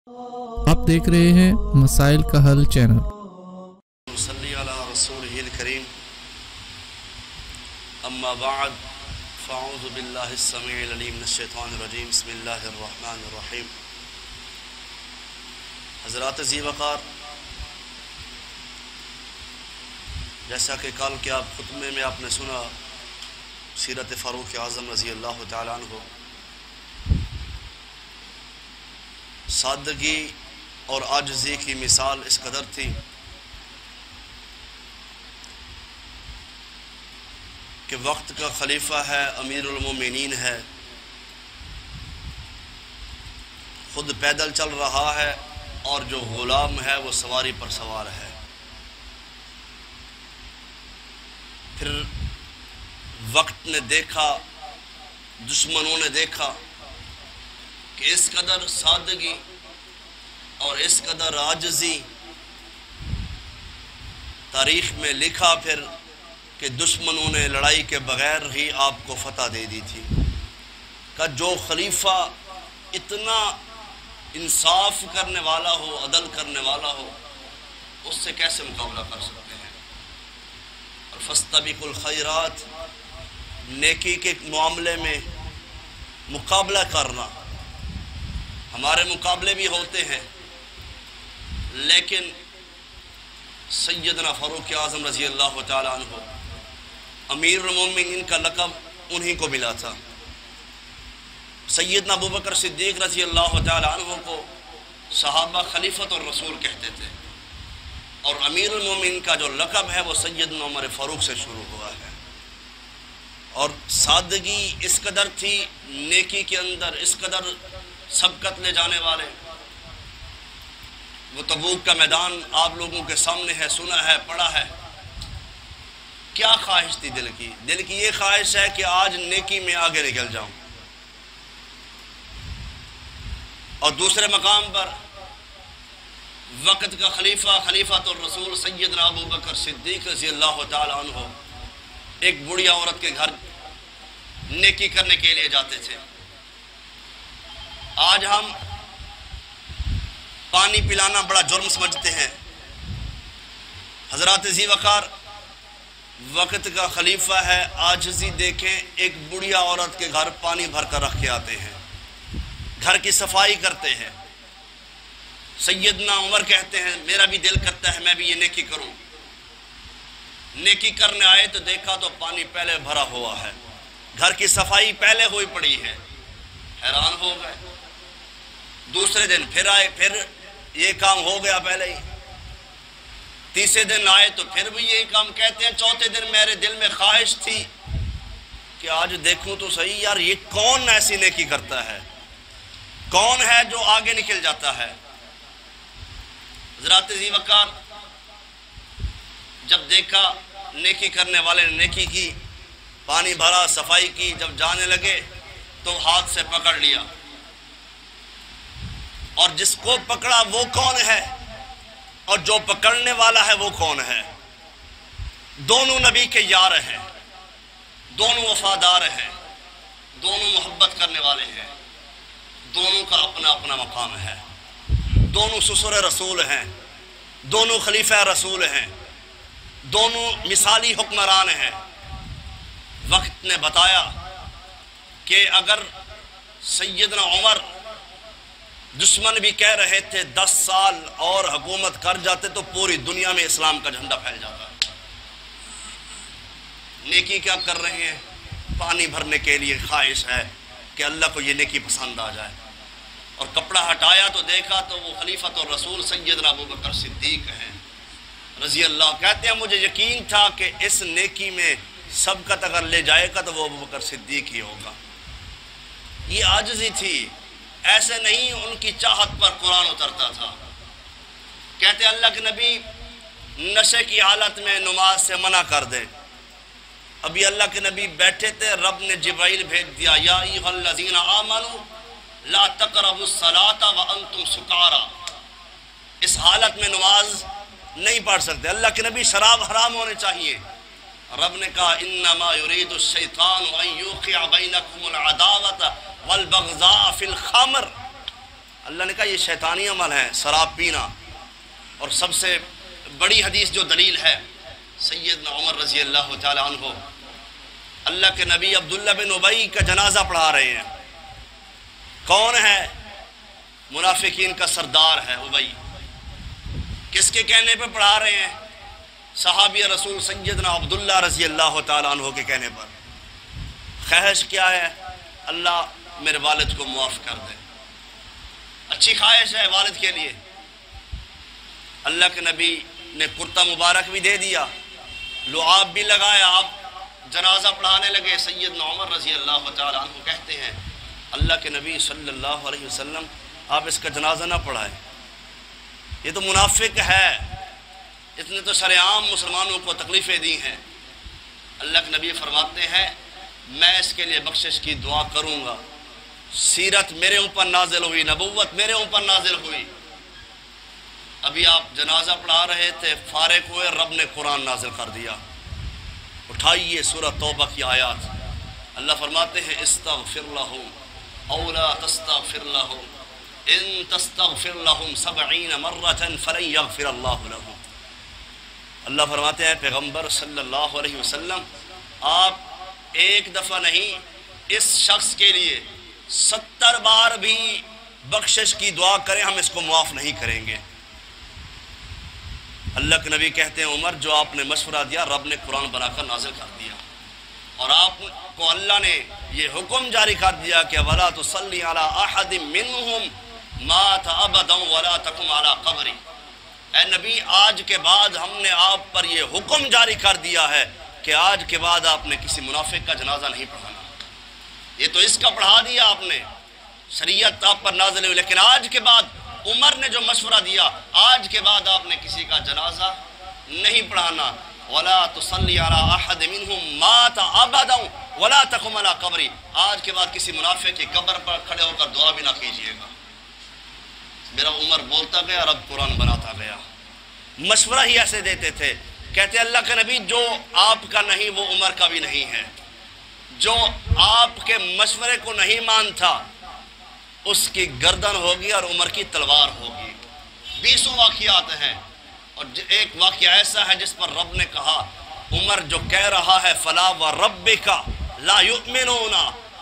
آپ دیکھ رہے ہیں مسائل کا حل چینل۔ صلی علی رسولہ الکریم، اما بعد فاعوذ باللہ السمیع العلیم من الشیطان الرجیم، بسم اللہ الرحمن الرحیم۔ حضرات ذی وقار، جیسا کہ کل کے آپ خطبے میں آپ نے سنا، سیرت فاروق اعظم رضی اللہ تعالیٰ عنہ سادگی اور عاجزی کی مثال اس قدر تھی کہ وقت کا خلیفہ ہے، امیر المومنین ہے، خود پیدل چل رہا ہے اور جو غلام ہے وہ سواری پر سوار ہے۔ پھر وقت نے دیکھا، دشمنوں نے دیکھا کہ اس قدر سادگی اور اس قدر عاجزی، تاریخ میں لکھا پھر کہ دشمنوں نے لڑائی کے بغیر ہی آپ کو فتح دے دی تھی، کہ جو خلیفہ اتنا انصاف کرنے والا ہو، عدل کرنے والا ہو، اس سے کیسے مقابلہ کر سکتے ہیں۔ اور فاستبقوا الخیرات، نیکی کے معاملے میں مقابلہ کرنا، ہمارے مقابلے بھی ہوتے ہیں، لیکن سیدنا فاروق اعظم رضی اللہ تعالیٰ عنہ، امیر المومنین کا لقب انہی کو ملا تھا۔ سیدنا ابو بکر صدیق رضی اللہ تعالیٰ عنہ کو صحابہ خلیفۃ الرسول کہتے تھے، اور امیر المومنین کا جو لقب ہے وہ سیدنا عمر فاروق سے شروع ہوا ہے۔ اور سادگی اس قدر تھی نیکی کے اندر، اس قدر سبقت لے جانے والے۔ وہ تبوک کا میدان آپ لوگوں کے سامنے ہے، سنا ہے، پڑھا ہے۔ کیا خواہش تھی دل کی؟ دل کی یہ خواہش ہے کہ آج نیکی میں آگے نکل جاؤں۔ اور دوسرے مقام پر وقت کا خلیفہ، خلیفۃ الرسول سیدنا ابو بکر صدیق رضی اللہ تعالی عنہ ایک بڑھیا عورت کے گھر نیکی کرنے کے لیے جاتے تھے۔ آج ہم پانی پلانا بڑا جرم سمجھتے ہیں۔ حضرات ذی وقار، وقت کا خلیفہ ہے، عاجزی دیکھیں، ایک بڑھیا عورت کے گھر پانی بھر کر رکھ کے آتے ہیں، گھر کی صفائی کرتے ہیں۔ سیدنا عمر کہتے ہیں میرا بھی دل کرتا ہے میں بھی یہ نیکی کروں۔ نیکی کرنے آئے تو دیکھا تو پانی پہلے بھرا ہوا ہے، گھر کی صفائی پہلے ہوئی پڑی ہے، حیران ہو گئے۔ دوسرے دن پھر آئے، پھر یہ کام ہو گیا پہلے ہی۔ تیسرے دن آئے تو پھر بھی یہی کام کہتے ہیں۔ چوتھے دن میرے دل میں خواہش تھی کہ آج دیکھوں تو صحیح، یار یہ کون ایسی نیکی کرتا ہے، کون ہے جو آگے نکل جاتا ہے۔ حضرات ذی وقار، جب دیکھا نیکی کرنے والے نے نیکی کی، پانی بھرا، صفائی کی، جب جانے لگے تو ہاتھ سے پکڑ لیا، اور جس کو پکڑا وہ کون ہے اور جو پکڑنے والا ہے وہ کون ہے؟ دونوں نبی کے یار ہیں، دونوں وفادار ہیں، دونوں محبت کرنے والے ہیں، دونوں کا اپنا اپنا مقام ہے، دونوں سسر رسول ہیں، دونوں خلیفہ رسول ہیں، دونوں مثالی حکمران ہیں۔ وقت نے بتایا کہ اگر سیدنا عمر، دشمن بھی کہہ رہے تھے 10 سال اور حکومت کر جاتے تو پوری دنیا میں اسلام کا جھنڈا پھیل جاتا۔ نیکی کیا کر رہے ہیں؟ پانی بھرنے کے لیے خواہش ہے کہ اللہ کو یہ نیکی پسند آ جائے۔ اور کپڑا ہٹایا تو دیکھا تو وہ خلیفۃ الرسول سیدنا ابو بکر صدیق ہیں رضی اللہ۔ کہتے ہیں مجھے یقین تھا کہ اس نیکی میں سبقت اگر لے جائے گا تو وہ ابو بکر صدیق ہی ہوگا۔ یہ عاجزی تھی، ایسے نہیں ان کی چاہت پر قرآن اترتا تھا۔ کہتے اللہ کے نبی نشے کی حالت میں نماز سے منع کر دیں۔ ابھی اللہ کے نبی بیٹھے تھے، رب نے جبرائیل بھیج دیا، یا ایھا الذین آمنوا لا تقربوا الصلاۃ وانتم سکارا۔ اس حالت میں نماز نہیں پڑھ سکتے۔ اللہ کے نبی شراب حرام ہونے چاہیے۔ رب نے کہا انما یرید الشیطان ان یوقع بینکم العداوۃ والبغضاء فی الخمر، اللہ نے کہا یہ شیطانی عمل ہے شراب پینا. اور سب سے بڑی حدیث جو دلیل ہے سیدنا عمر رضی اللہ تعالی عنہ اللہ کے نبی عبداللہ بن ابی کا جنازہ پڑھا رہے ہیں. کون ہے؟ منافقین کا سردار ہے ابی. کس کے کہنے پہ پڑھا رہے ہیں؟ صحابی رسول سیدنا عبداللہ رضی اللہ تعالی عنہ کے کہنے پر. خواہش کیا ہے؟ اللہ میرے والد کو معاف کر دے. اچھی خواہش ہے والد کے لیے. اللہ کے نبی نے کرتا مبارک بھی دے دیا, لعاب بھی لگایا, آپ جنازہ پڑھانے لگے. سیدنا عمر رضی اللہ تعالی عنہ کہتے ہیں اللہ کے نبی صلی اللہ علیہ وسلم آپ اس کا جنازہ نہ پڑھائیں, یہ تو منافق ہے, اس نے تو شرعام مسلمانوں کو تکلیفیں دی ہیں. اللہ کے نبی فرماتے ہیں میں اس کے لیے بخشش کی دعا کروں گا. سیرت میرے اوپر نازل ہوئی, نبوت میرے اوپر نازل ہوئی. ابھی آپ جنازہ پڑھا رہے تھے, فارغ ہوئے, رب نے قرآن نازل کر دیا. اٹھائیے سورہ توبہ کی آیات. اللہ فرماتے ہیں استغفر لہم او لا تستغفر لہم ان تستغفر لہم 70 مرۃ فلن یغفر اللہ لہم. اللہ فرماتے ہیں پیغمبر صلی اللہ علیہ وسلم آپ ایک دفعہ نہیں, اس شخص کے لیے 70 بار بھی بخشش کی دعا کریں ہم اس کو معاف نہیں کریں گے. اللہ کے نبی کہتے ہیں عمر جو آپ نے مشورہ دیا رب نے قرآن بنا کر نازل کر دیا, اور آپ کو اللہ نے یہ حکم جاری کر دیا کہ وَلَا تُصَلِّ عَلَىٰ أَحَدٍ مِّنْهُمْ مَاتَ أَبَدًا وَلَا تَقُمْ عَلَىٰ قَبْرِهِ. اے نبی آج کے بعد ہم نے آپ پر یہ حکم جاری کر دیا ہے کہ آج کے بعد آپ نے کسی منافق کا جنازہ نہیں پڑھانا. یہ تو اس کا پڑھا دیا آپ نے, شریعت آپ پر نازل ہوئی, لیکن آج کے بعد عمر نے جو مشورہ دیا آج کے بعد آپ نے کسی کا جنازہ نہیں پڑھانا. وَلَا تُصَلِّ عَلَىٰ أَحَدٍ مِّنْهُمْ مَاتَ أَبَدًا وَلَا تَقُمْ عَلَىٰ قَبْرِهِ. آج کے بعد کسی منافق کی قبر پر کھڑے ہو کر دعا بھی نہ کیجیے گا. میرا عمر بولتا گیا, رب قرآن بناتا گیا. مشورہ ہی ایسے دیتے تھے. کہتے اللہ کے نبی جو آپ کا نہیں وہ عمر کا بھی نہیں ہے. جو آپ کے مشورے کو نہیں مانتا اس کی گردن ہوگی اور عمر کی تلوار ہوگی. 20 واقعات ہیں, اور ایک واقعہ ایسا ہے جس پر رب نے کہا عمر جو کہہ رہا ہے فلا وربک لا یؤمنون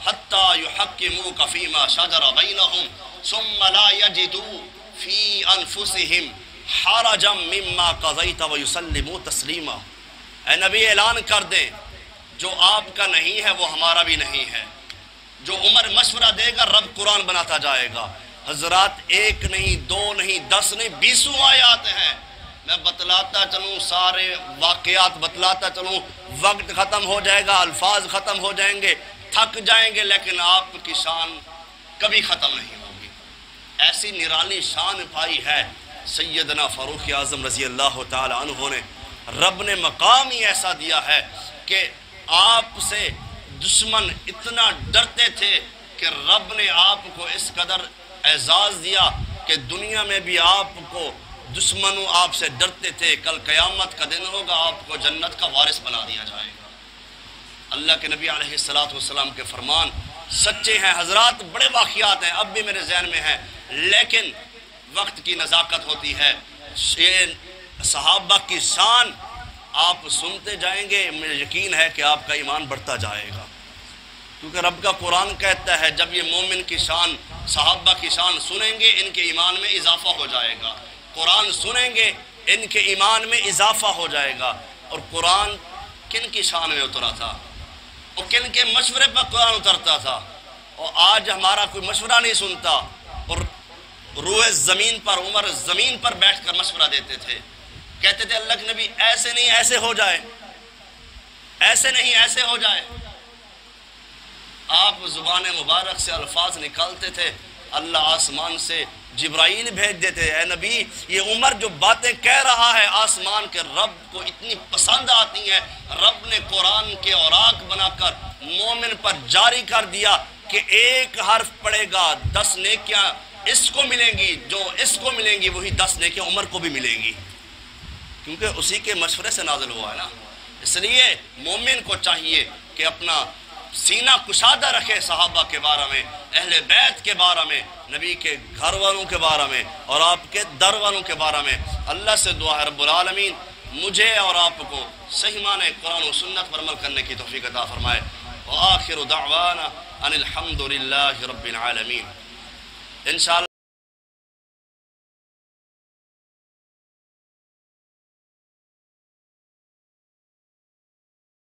حتی یحکموک فیما شجر بینہم ثم لا یجدوا فی انفسہم حرجا مما قضیت ویسلموا تسلیما. اے نبی اعلان کر دیں جو آپ کا نہیں ہے وہ ہمارا بھی نہیں ہے. جو عمر مشورہ دے گا رب قرآن بناتا جائے گا. حضرات ایک نہیں, 2 نہیں, 10 نہیں, 20 آیات ہیں. میں بتلاتا چلوں, سارے واقعات بتلاتا چلوں, وقت ختم ہو جائے گا, الفاظ ختم ہو جائیں گے, تھک جائیں گے, لیکن آپ کی شان کبھی ختم نہیں ہوگی. ایسی نرالی شان پائی ہے سیدنا فاروق اعظم رضی اللہ تعالی عنہ نے. رب نے مقام ہی ایسا دیا ہے کہ آپ سے دشمن اتنا ڈرتے تھے کہ رب نے آپ کو اس قدر اعزاز دیا کہ دنیا میں بھی آپ کو دشمنوں آپ سے ڈرتے تھے. کل قیامت کا دن ہوگا, آپ کو جنت کا وارث بنا دیا جائے گا. اللہ کے نبی علیہ السلام کے فرمان سچے ہیں. حضرات بڑے واقعات ہیں, اب بھی میرے ذہن میں ہیں, لیکن وقت کی نزاکت ہوتی ہے. یہ صحابہ کی شان آپ سنتے جائیں گے, مجھے یقین ہے کہ آپ کا ایمان بڑھتا جائے گا, کیونکہ رب کا قرآن کہتا ہے جب یہ مومن کی شان صحابہ کی شان سنیں گے ان کے ایمان میں اضافہ ہو جائے گا. قرآن سنیں گے ان کے ایمان میں اضافہ ہو جائے گا. اور قرآن کن کی شان میں اترا تھا, اور کن کے مشورے پر قرآن اترتا تھا, اور آج ہمارا کوئی مشورہ نہیں سنتا. اور روئے زمین پر عمر زمین پر بیٹھ کر مشورہ دیتے تھے, کہتے تھے اللہ کے نبی ایسے نہیں ایسے ہو جائے, ایسے نہیں ایسے ہو جائے. آپ زبان مبارک سے الفاظ نکالتے تھے, اللہ آسمان سے جبرائیل بھیج دیتے. اے نبی یہ عمر جو باتیں کہہ رہا ہے آسمان کے رب کو اتنی پسند آتی ہیں, رب نے قرآن کے اوراق بنا کر مومن پر جاری کر دیا کہ ایک حرف پڑے گا 10 نیکیاں اس کو ملیں گی, جو اس کو ملیں گی وہی 10 نیکیاں عمر کو بھی ملیں گی, کیونکہ اسی کے مشورے سے نازل ہوا ہے نا. اس لیے مومن کو چاہیے کہ اپنا سینہ کشادہ رکھے صحابہ کے بارے میں, اہل بیت کے بارے میں, نبی کے گھر والوں کے بارے میں اور آپ کے در والوں کے بارے میں اللہ سے دعا ہے رب العالمین مجھے اور آپ کو صحیح معنی قرآن و سنت پر عمل کرنے کی توفیق عطا فرمائے۔ وآخر دعوانا ان الحمد للہ رب العالمین۔ انشاءاللہ